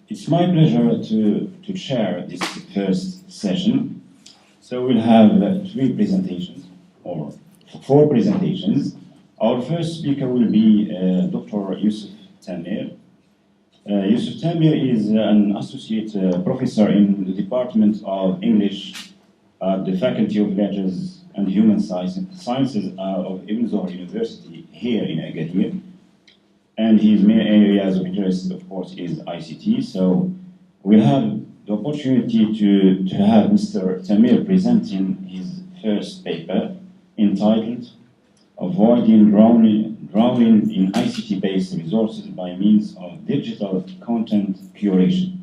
It's my pleasure to chair this first session. So we'll have three presentations, or four presentations. Our first speaker will be Dr. Yusuf Tamir. Yusuf Tamir is an associate professor in the Department of English at the Faculty of Letters and Human Sciences of Ibn Zohar University here in Agadir. And his main areas of interest, of course, is ICT. So we'll have the opportunity to have Mr. Tamir presenting his first paper entitled Avoiding Drowning in ICT-Based Resources by Means of Digital Content Curation.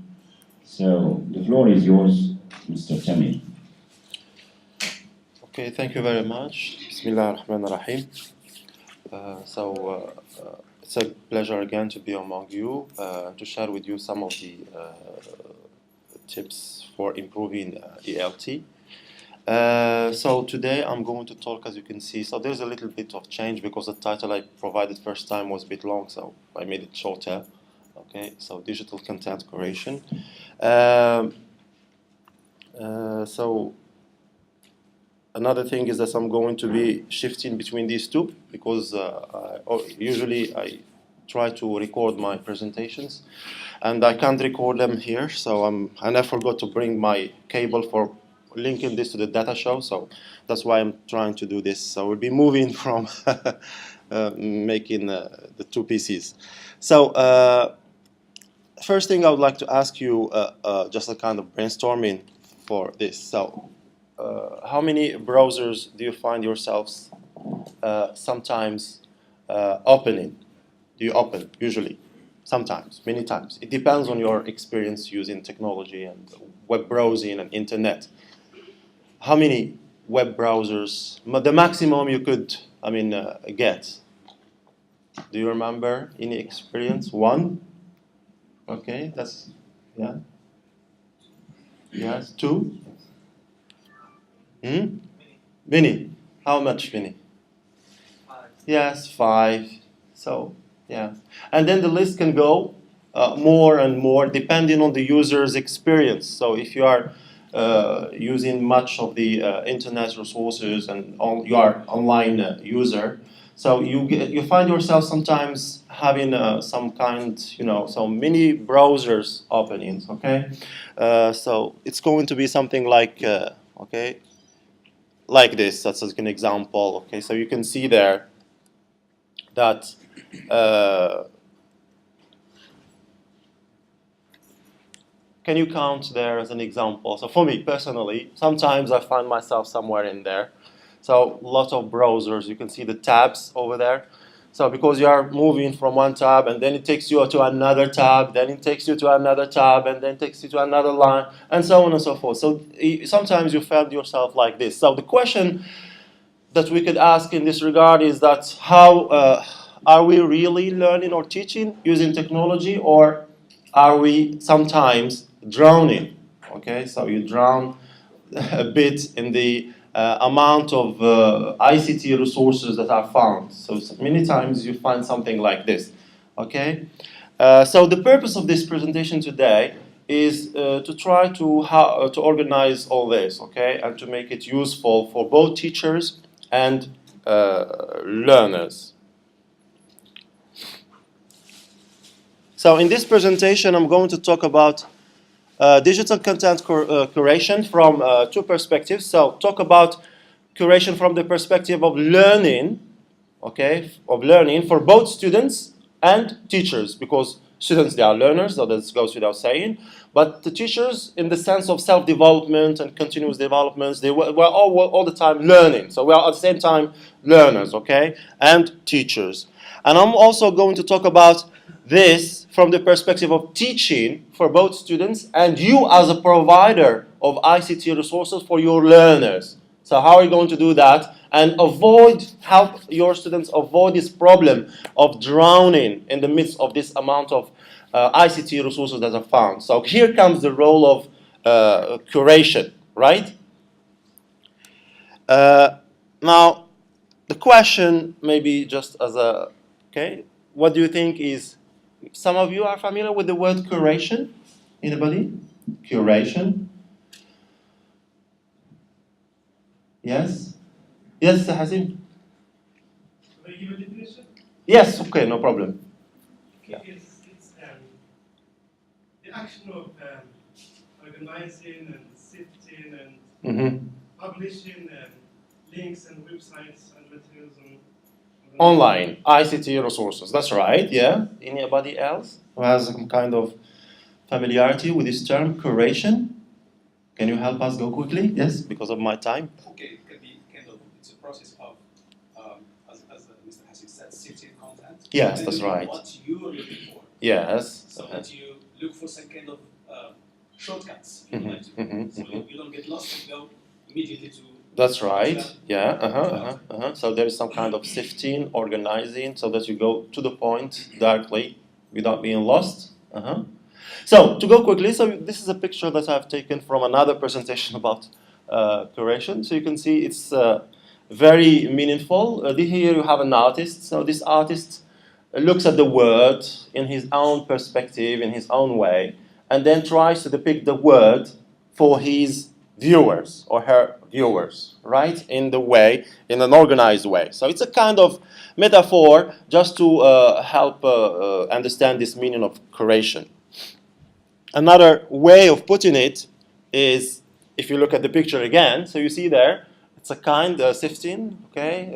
So the floor is yours, Mr. Tamir. Okay, thank you very much. Bismillah ar-Rahman ar-Rahim. It's a pleasure again to be among you, to share with you some of the tips for improving ELT. So today I'm going to talk, as you can see, so there's a little bit of change because the title I provided first time was a bit long, so I made it shorter. Okay, so Digital Content Curation. So another thing is that I'm going to be shifting between these two because usually I try to record my presentations and I can't record them here, so and I forgot to bring my cable for linking this to the data show, so that's why I'm trying to do this. So we'll be moving from making the two PCs. So first thing I would like to ask you, just a kind of brainstorming for this. So how many browsers do you find yourselves sometimes opening? Do you open usually? Sometimes, many times. It depends on your experience using technology and web browsing and internet. How many web browsers? The maximum you could, get. Do you remember any experience? One? Okay, that's, yeah. Yes, two? Many. How much many? 5. Yes, 5. So, yeah. And then the list can go more and more depending on the user's experience. So if you are using much of the internet resources and you are online user, so you find yourself sometimes having some kind, so many browsers openings, okay? So it's going to be something like, okay, like this. That's an example. Okay, so you can see there that can you count there as an example? So for me personally, sometimes I find myself somewhere in there. So lots of browsers. You can see the tabs over there. So because you are moving from one tab and then it takes you to another tab, then it takes you to another tab, and then takes you to another line, and so on and so forth. So sometimes you find yourself like this. So the question that we could ask in this regard is that how are we really learning or teaching using technology, or are we sometimes drowning? Okay, so you drown a bit in the amount of ICT resources that are found. So many times you find something like this. Okay, so the purpose of this presentation today is to try to organize all this, okay, and to make it useful for both teachers and learners. So in this presentation, I'm going to talk about digital content curation from two perspectives. So talk about curation from the perspective of learning, okay, of learning for both students and teachers, because students, they are learners, so that goes without saying. But the teachers, in the sense of self-development and continuous developments, we're all the time learning. So we are at the same time learners, okay, and teachers. And I'm also going to talk about this from the perspective of teaching for both students and you as a provider of ICT resources for your learners. So how are you going to do that and help your students avoid this problem of drowning in the midst of this amount of ICT resources that are found? So here comes the role of curation, right? Now, the question maybe just as what do you think is, some of you are familiar with the word curation? Anybody? Curation. Yes? Yes, Hasim? Can I give a definition? Yes, okay, no problem. Okay, it's the action of organizing and sifting and Mm-hmm. publishing links and websites and materials on Online, ICT resources, that's right, yeah. Anybody else who has some kind of familiarity with this term, curation? Can you help us go quickly? Yes, because of my time. Okay, it could be kind of, it's a process of, as Mr. Hassan said, sifting content. Yes, and that's looking right. What you are looking for. Yes. So that you look for some kind of shortcuts, if you like to. So you don't get lost and go immediately to. That's right. Yeah. So there is some kind of sifting, organizing, so that you go to the point directly without being lost. So to go quickly, so this is a picture that I've taken from another presentation about curation. So you can see it's very meaningful. Here you have an artist. So this artist looks at the word in his own perspective, in his own way, and then tries to depict the word for his viewers or her viewers, right? In an organized way. So it's a kind of metaphor just to help understand this meaning of curation. Another way of putting it is, if you look at the picture again, so you see there, it's a kind of sifting, okay?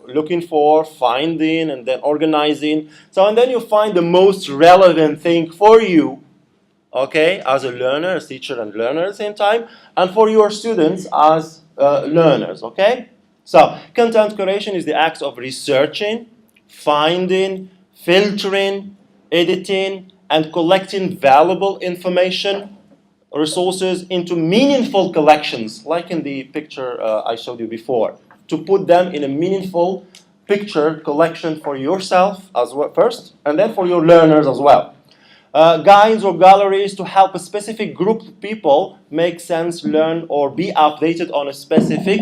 Looking for, finding, and then organizing. So, and then you find the most relevant thing for you, okay, as a learner, as teacher and learner at the same time, and for your students as learners, okay? So, content curation is the act of researching, finding, filtering, editing, and collecting valuable information, resources into meaningful collections, like in the picture I showed you before, to put them in a meaningful picture collection for yourself as well first, and then for your learners as well. Guides or galleries to help a specific group of people make sense, learn, or be updated on a specific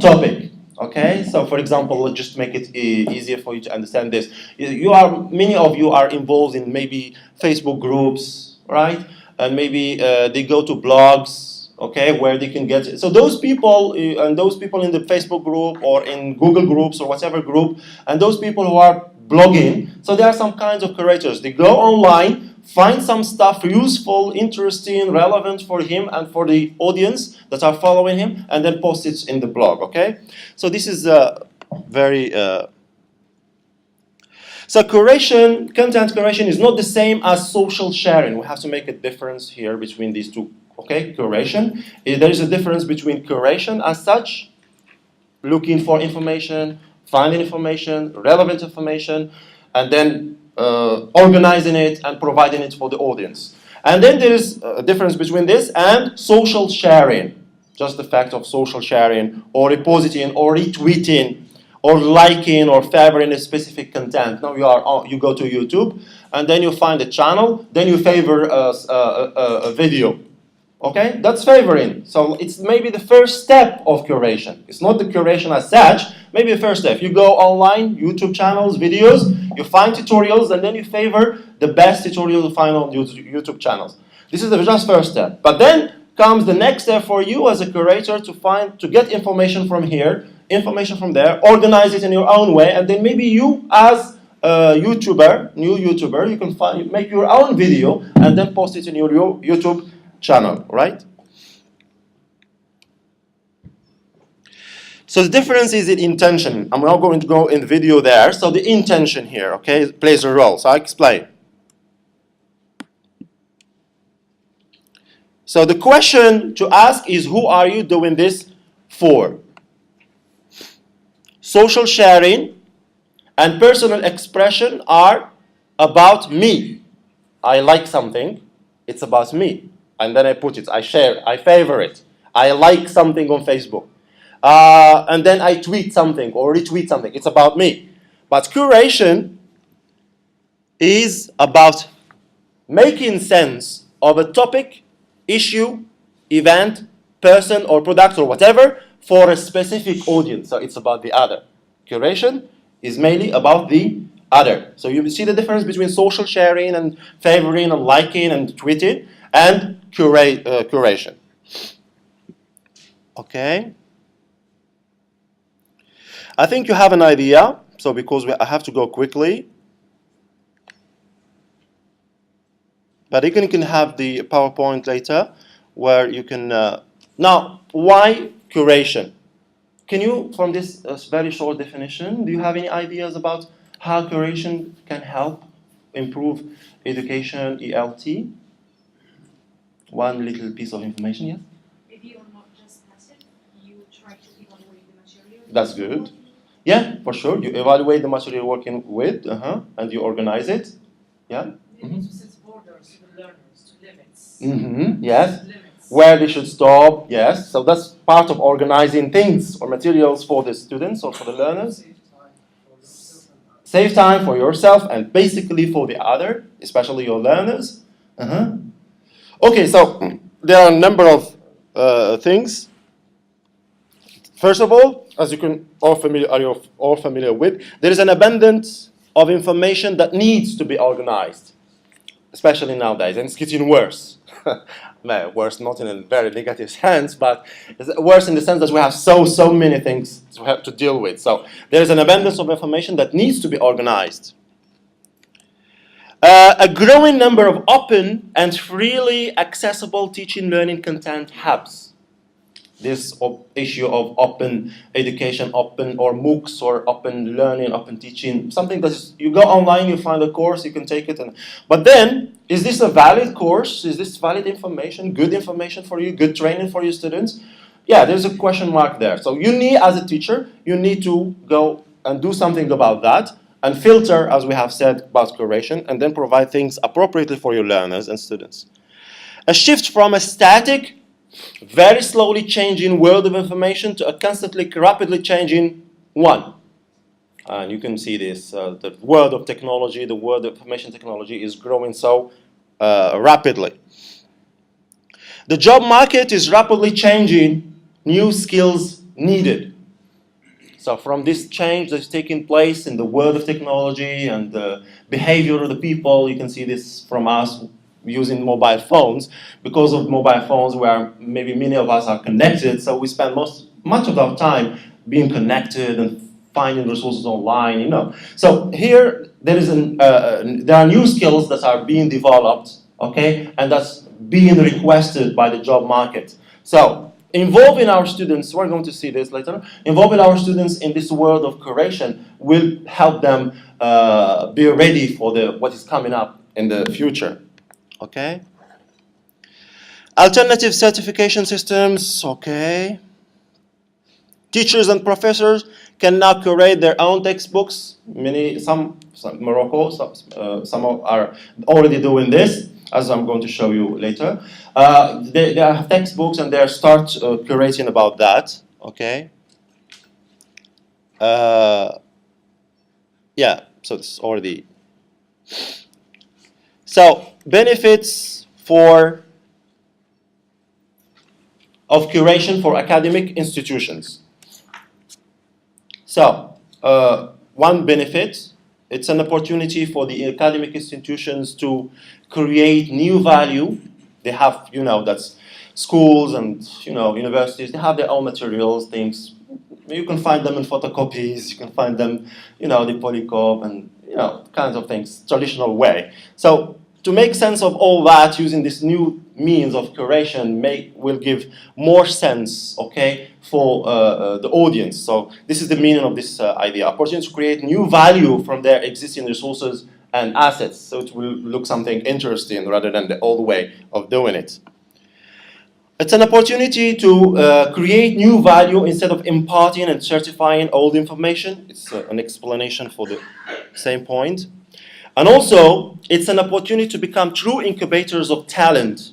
topic. Okay, so for example, let's just make it easier for you to understand this. Many of you are involved in maybe Facebook groups, right? And maybe they go to blogs, okay, where they can get. So those people and those people in the Facebook group or in Google groups or whatever group, and those people who are blogging. So there are some kinds of curators. They go online, find some stuff useful, interesting, relevant for him and for the audience that are following him, and then post it in the blog, okay? So this is very... So curation, content curation is not the same as social sharing. We have to make a difference here between these two, okay? Curation. There is a difference between curation as such, looking for information, finding information, relevant information, and then organizing it and providing it for the audience. And then there is a difference between this and social sharing. Just the fact of social sharing, or reposting, or retweeting, or liking, or favoring a specific content. Now you go to YouTube, and then you find a channel, then you favor a video. Okay, that's favoring. So it's maybe the first step of curation. It's not the curation as such, maybe the first step. You go online, YouTube channels, videos, you find tutorials, and then you favor the best tutorial you find on YouTube channels. This is the just first step. But then comes the next step for you as a curator to get information from here, information from there, organize it in your own way, and then maybe you as a new YouTuber, you can make your own video and then post it in your YouTube channel, right? So the difference is in intention. I'm not going to go in the video there. So the intention here, okay, plays a role. So I'll explain. So the question to ask is, who are you doing this for? Social sharing and personal expression are about me. I like something, it's about me. And then I put it, I share, I favor it. I like something on Facebook. And then I tweet something or retweet something. It's about me. But curation is about making sense of a topic, issue, event, person, or product, or whatever, for a specific audience. So it's about the other. Curation is mainly about the other. So you see the difference between social sharing and favoring and liking and tweeting and curation. Okay. I think you have an idea. So because I have to go quickly. But you can have the PowerPoint later where you can... now, why curation? Can you, from this very short definition, do you have any ideas about how curation can help improve education, ELT? One little piece of information, yes? Maybe you're not just passive, you try to evaluate the material. That's good. Yeah, for sure. You evaluate the material you're working with, and you organize it. Yeah? Maybe to set borders to the learners, to limits. Yes. Limits. Where they should stop, yes. So that's part of organizing things or materials for the students or for the learners. Save time for yourself and basically for the other, especially your learners. Okay, so there are a number of things. First of all, as you can all familiar with, there is an abundance of information that needs to be organized, especially nowadays, and it's getting worse. Worse not in a very negative sense, but it's worse in the sense that we have so many things to have to deal with. So there is an abundance of information that needs to be organized. A growing number of open and freely accessible teaching learning content hubs. This issue of open education, open or MOOCs or open learning, open teaching, something that is, you go online, you find a course, you can take it. But then, is this a valid course? Is this valid information, good information for you, good training for your students? Yeah, there's a question mark there. So you need, as a teacher, you need to go and do something about that and filter, as we have said, about curation, and then provide things appropriately for your learners and students. A shift from a static, very slowly changing world of information to a constantly, rapidly changing one. And you can see this, the world of technology, the world of information technology is growing so rapidly. The job market is rapidly changing, new skills needed. So from this change that's taking place in the world of technology and the behavior of the people, you can see this from us using mobile phones. Because of mobile phones, where maybe many of us are connected, so we spend much of our time being connected and finding resources online, you know. So here there are new skills that are being developed, okay, and that's being requested by the job market. So involving our students, we're going to see this later, involving our students in this world of curation will help them be ready for what is coming up in the future. Okay. Alternative certification systems, okay. Teachers and professors can now curate their own textbooks. Some Morocco, some are already doing this, as I'm going to show you later. They have textbooks and they start curating about that, okay. Yeah, so this is already. So benefits of curation for academic institutions. So one benefit, it's an opportunity for the academic institutions to create new value. They have, that's schools and, universities, they have their own materials, things. You can find them in photocopies, you can find them, the polycop and, kinds of things, traditional way. So to make sense of all that using this new means of curation will give more sense, okay, for the audience. So this is the meaning of this idea. Opportunity to create new value from their existing resources and assets. So it will look something interesting rather than the old way of doing it. It's an opportunity to create new value instead of imparting and certifying old information. It's an explanation for the same point. And also, it's an opportunity to become true incubators of talent.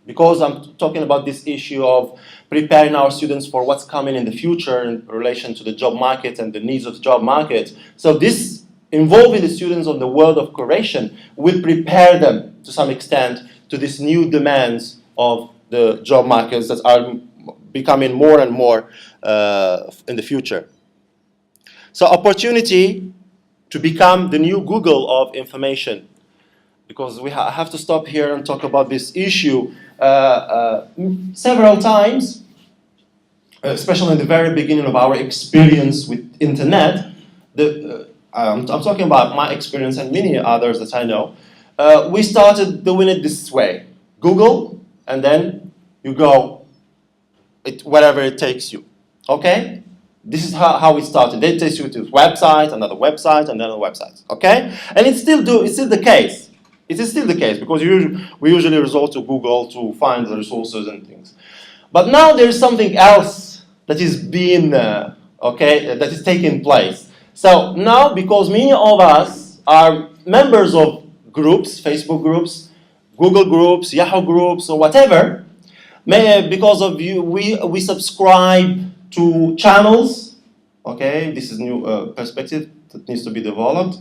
Because I'm talking about this issue of preparing our students for what's coming in the future in relation to the job market and the needs of the job market. So this, involving the students on the world of curation, will prepare them to some extent to these new demands of the job markets that are becoming more and more in the future. So opportunity to become the new Google of information. Because we have to stop here and talk about this issue several times, especially in the very beginning of our experience with internet. I'm talking about my experience and many others that I know. We started doing it this way. Google, and then you go wherever it takes you. Okay? This is how it started. They take you to a website, another website, another website. Okay? And it's still the case. It is still the case because we usually resort to Google to find the resources and things. But now there is something else that is being, that is taking place. So now, because many of us are members of groups, Facebook groups, Google groups, Yahoo groups, or whatever, because of you, we subscribe to channels. Okay, this is new perspective that needs to be developed,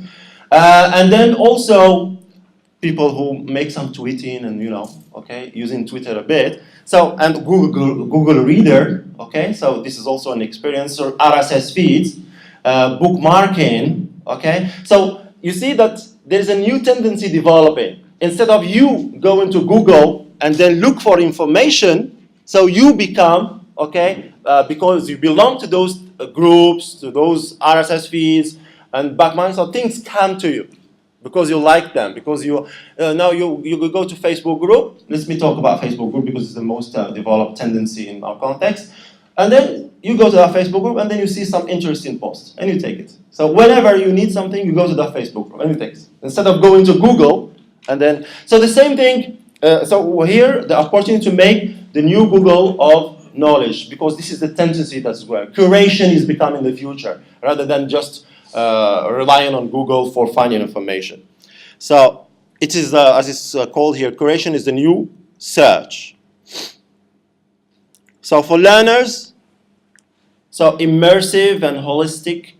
and then also people who make some tweeting and using Twitter a bit. So and Google Reader. Okay, so this is also an experience, or RSS feeds, bookmarking. Okay, so you see that there's a new tendency developing. Instead of you going to Google and then look for information, so you become because you belong to those groups, to those RSS feeds and bookmarks, so things come to you. Because you like them, because now you go to Facebook group. Let me talk about Facebook group because it's the most developed tendency in our context. And then you go to that Facebook group and then you see some interesting post and you take it. So whenever you need something, you go to that Facebook group and you take it. Instead of going to Google and then, so the same thing, so here the opportunity to make the new Google of knowledge, because this is the tendency that's going. Curation is becoming the future rather than just relying on Google for finding information. So it is, as it's called here, curation is the new search. So for learners, so immersive and holistic,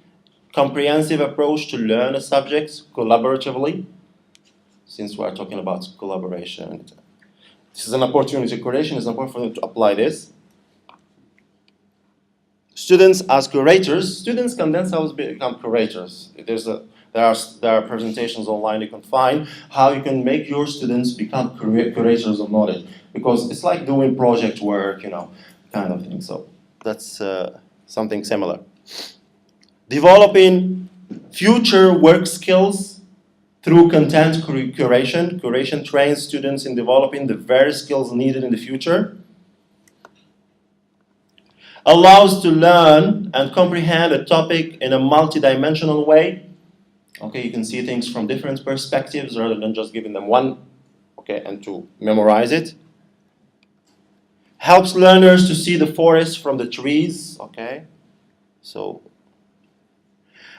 comprehensive approach to learn a subject collaboratively, since we're talking about collaboration. This is an opportunity, curation is an opportunity to apply this. Students as curators, students can themselves become curators. There are presentations online you can find how you can make your students become curators of knowledge, because it's like doing project work, kind of thing. So that's something similar. Developing future work skills through content curation. Curation trains students in developing the various skills needed in the future. Allows to learn and comprehend a topic in a multidimensional way. Okay, you can see things from different perspectives rather than just giving them one, and to memorize it. Helps learners to see the forest from the trees,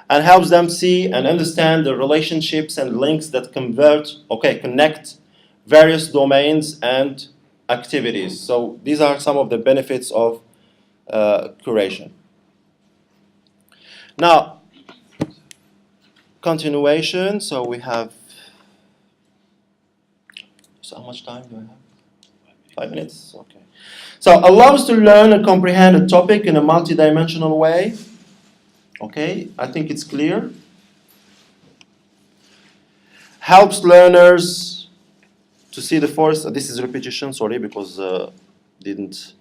and helps them see and understand the relationships and links that connect various domains and activities. So these are some of the benefits of curation. Now, continuation. So we have. So how much time do I have? 5 minutes. Okay. So allows to learn and comprehend a topic in a multidimensional way. Okay, I think it's clear. Helps learners to see the forest. This is repetition. Sorry, because didn't.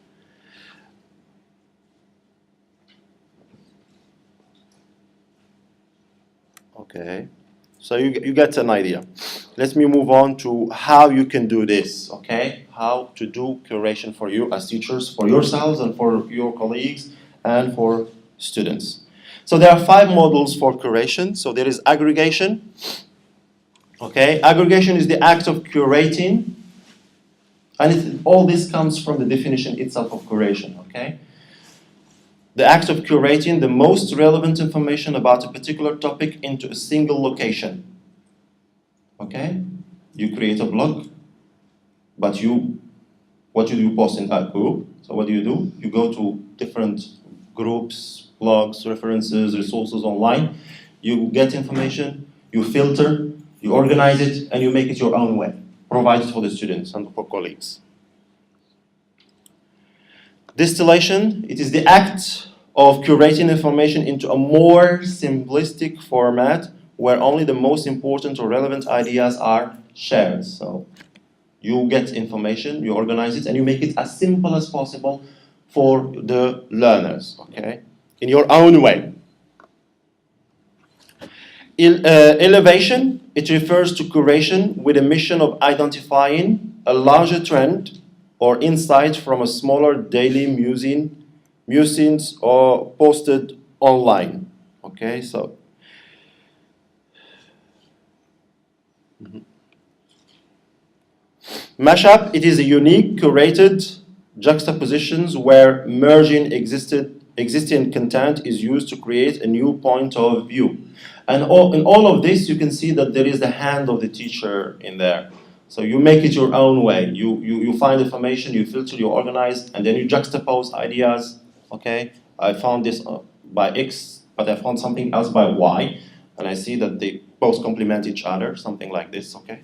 Okay, so you get an idea. Let me move on to how you can do this, How to do curation for you as teachers, for yourselves and for your colleagues and for students. So there are 5 models for curation. So there is aggregation. Aggregation is the act of curating. And all this comes from the definition itself of curation, The act of curating the most relevant information about a particular topic into a single location. You create a blog, but what do you post in that group? So what do? You go to different groups, blogs, references, resources online. You get information, you filter, you organize it, and you make it your own way. Provide it for the students and for colleagues. Distillation, it is the act of curating information into a more simplistic format where only the most important or relevant ideas are shared. So you get information, you organize it, and you make it as simple as possible for the learners, okay? In your own way. Elevation, it refers to curation with a mission of identifying a larger trend or insight from a smaller daily musings or posted online. Okay, so. Mashup, it is a unique, curated juxtapositions where merging existing content is used to create a new point of view. And in all of this, you can see that there is the hand of the teacher in there. So you make it your own way. You find information, you filter, you organize, and then you juxtapose ideas. Okay, I found this by X, but I found something else by Y, and I see that they both complement each other, something like this, okay?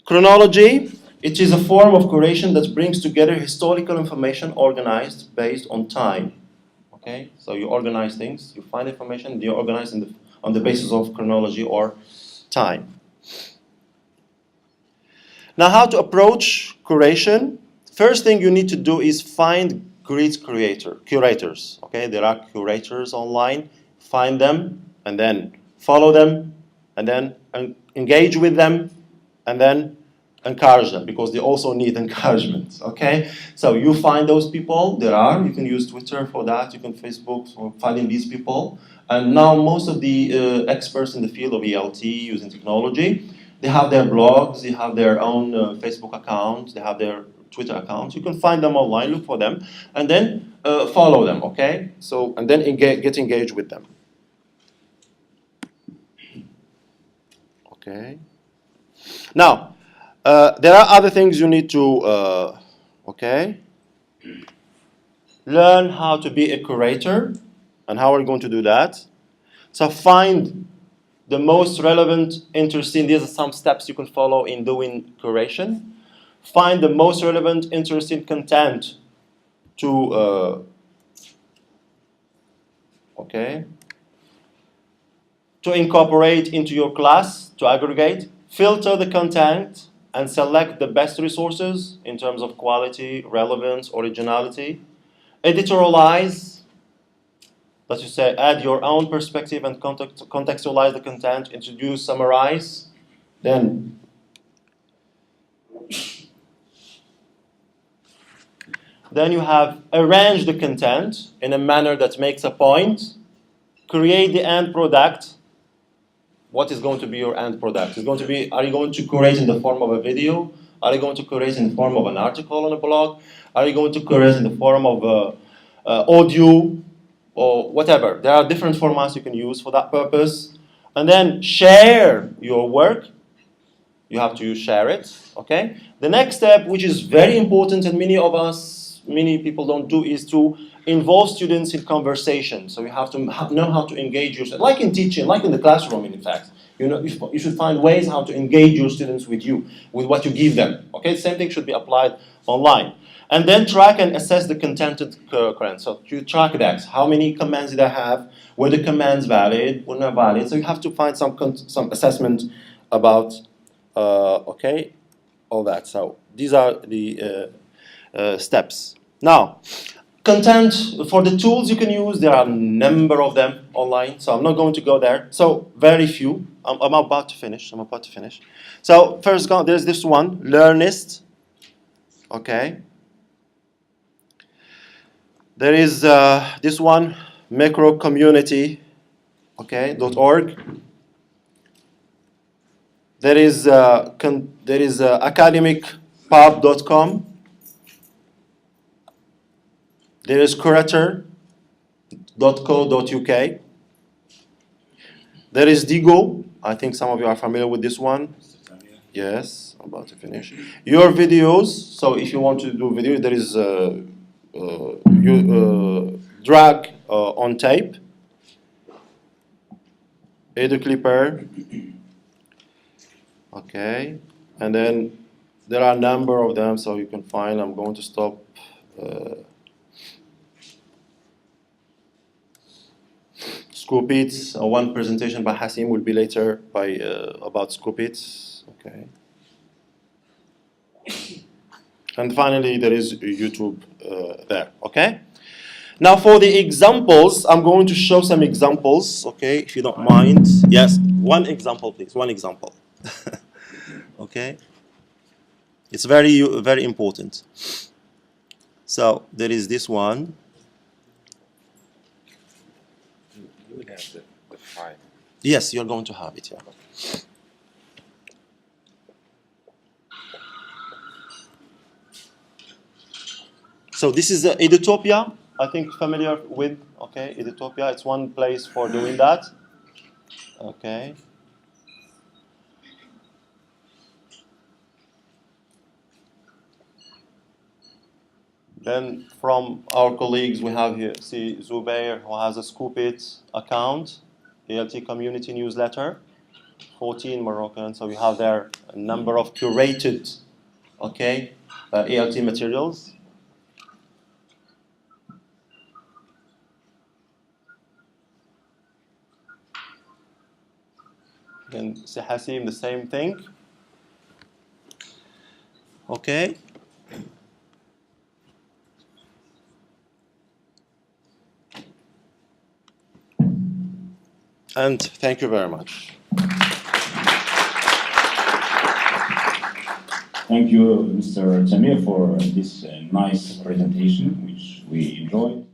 Chronology, it is a form of curation that brings together historical information organized based on time. Okay, so you organize things, you find information, you organize on the basis of chronology or time. Now, how to approach curation? First thing you need to do is find great curators. Okay, there are curators online. Find them and then follow them, and then engage with them, and then encourage them, because they also need encouragement, okay? So you find those people, you can use Twitter for that, you can Facebook for finding these people. And now most of the experts in the field of ELT using technology, they have their blogs, they have their own Facebook accounts, they have their Twitter accounts. You can find them online, look for them, and then follow them, okay? So, and then get engaged with them. Okay. Now, there are other things you need to, okay, learn how to be a curator, and how are we going to do that? So find the most relevant, interesting, these are some steps you can follow in doing curation. Find the most relevant, interesting content to, okay, to incorporate into your class, to aggregate, filter the content, and select the best resources in terms of quality, relevance, originality. Editorialize, that you say, add your own perspective and contextualize the content, introduce, summarize. Then you have arrange the content in a manner that makes a point, create the end product. What is going to be your end product? It's going to be, are you going to curate in the form of a video? Are you going to curate in the form of an article on a blog? Are you going to curate in the form of audio or whatever? There are different formats you can use for that purpose. And then share your work. You have to share it, okay? The next step, which is very important and many people don't do, is to involve students in conversation. So you have to know how to engage yourself, like in teaching, like in the classroom, in fact. You should find ways how to engage your students with you, with what you give them. Okay, the same thing should be applied online. And then track and assess the contented current. So you track that. How many commands did I have? Were the commands valid? Were not valid? So you have to find some assessment about, okay, all that. So these are the steps. Now, content for the tools you can use, there are a number of them online, so I'm not going to go there. So very few. I'm about to finish. So first, there's this one, Learnist. Okay. There is this one, macrocommunity, okay, .org. There is academicpub.com. There is curator.co.uk. There is Digo. I think some of you are familiar with this one. Yes, I'm about to finish. Your videos. So if you want to do video, there is drag on tape. EduClipper. Okay, and then there are a number of them, so you can find. I'm going to stop. Scoop it. One presentation by Hasim will be later by about Scoop it. Okay. And finally, there is YouTube there. Okay. Now for the examples, I'm going to show some examples. Okay, if you don't mind. Yes, one example, please. One example. Okay. It's very important. So there is this one. You would have the file. Yes, you're going to have it, yeah. So this is Edutopia, I think familiar with, okay, Edutopia, it's one place for doing that. Okay. Then from our colleagues, we have here, see Zubair, who has a Scoopit account, ALT community newsletter, 14 Moroccan. So we have there a number of curated, okay, ALT materials. Then Hasim, the same thing. Okay. And thank you very much. Thank you, Mr. Tamir, for this nice presentation, which we enjoyed.